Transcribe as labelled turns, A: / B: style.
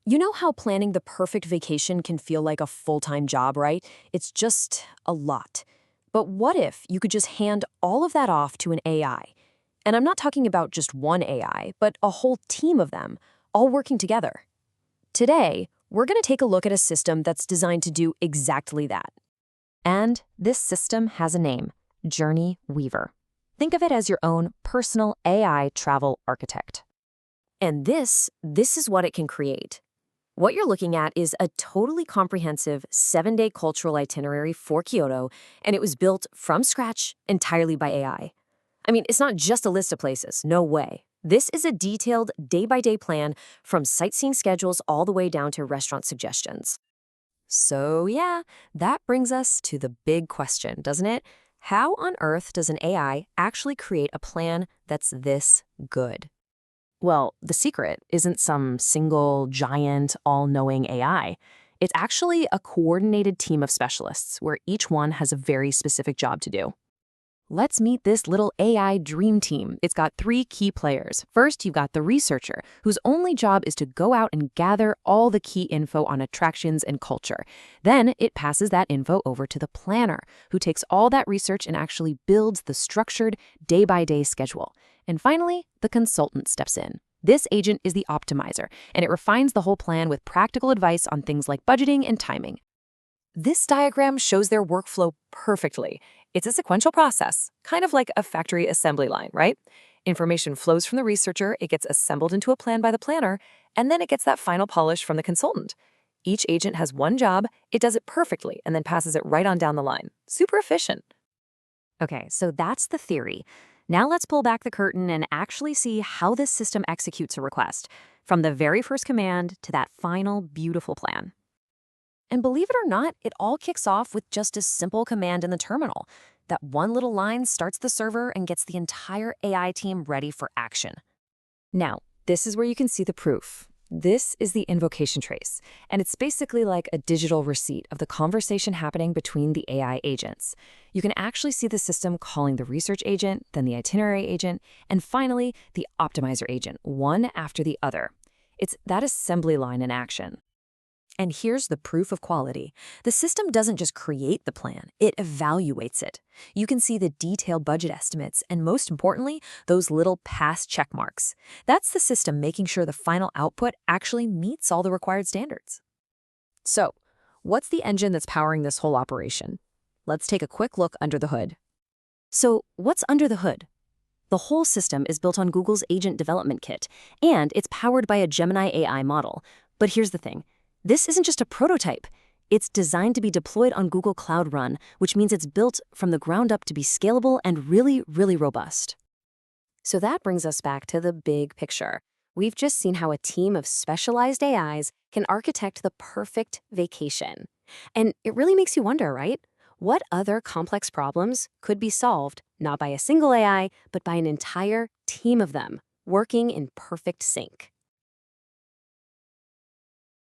A: You know how planning the perfect vacation can feel like a full-time job, right? It's just a lot. But what if you could just hand all of that off to an AI? And I'm not talking about just one AI, but a whole team of them, all working together. Today, we're going to take a look at a system that's designed to do exactly that. And this system has a name, JourneyWeaver. Think of it as your own personal AI travel architect. And this is what it can create. What you're looking at is a totally comprehensive 7-day cultural itinerary for Kyoto, and it was built from scratch entirely by AI. I mean, it's not just a list of places, no way. This is a detailed day-by-day plan from sightseeing schedules all the way down to restaurant suggestions. So yeah, that brings us to the big question, doesn't it? How on earth does an AI actually create a plan that's this good? Well, the secret isn't some single, giant, all-knowing AI. It's actually a coordinated team of specialists where each one has a very specific job to do. Let's meet this little AI dream team. It's got 3 key players. First, you've got the researcher, whose only job is to go out and gather all the key info on attractions and culture. Then it passes that info over to the planner, who takes all that research and actually builds the structured day-by-day schedule. And finally, the consultant steps in. This agent is the optimizer, and it refines the whole plan with practical advice on things like budgeting and timing. This diagram shows their workflow perfectly. It's a sequential process, kind of like a factory assembly line, right? Information flows from the researcher, it gets assembled into a plan by the planner, and then it gets that final polish from the consultant. Each agent has one job, it does it perfectly, and then passes it right on down the line. Super efficient. Okay, so that's the theory. Now let's pull back the curtain and actually see how this system executes a request, from the very first command to that final beautiful plan. And believe it or not, it all kicks off with just a simple command in the terminal. That one little line starts the server and gets the entire AI team ready for action. Now, this is where you can see the proof. This is the invocation trace, and it's basically like a digital receipt of the conversation happening between the AI agents. You can actually see the system calling the research agent, then the itinerary agent, and finally, the optimizer agent, one after the other. It's that assembly line in action. And here's the proof of quality. The system doesn't just create the plan, it evaluates it. You can see the detailed budget estimates and, most importantly, those little pass check marks. That's the system making sure the final output actually meets all the required standards. So, what's the engine that's powering this whole operation? Let's take a quick look under the hood. So, what's under the hood? The whole system is built on Google's Agent Development Kit, and it's powered by a Gemini AI model. But here's the thing. This isn't just a prototype. It's designed to be deployed on Google Cloud Run, which means it's built from the ground up to be scalable and really, really robust. So that brings us back to the big picture. We've just seen how a team of specialized AIs can architect the perfect vacation. And it really makes you wonder, right? What other complex problems could be solved not by a single AI, but by an entire team of them, working in perfect sync?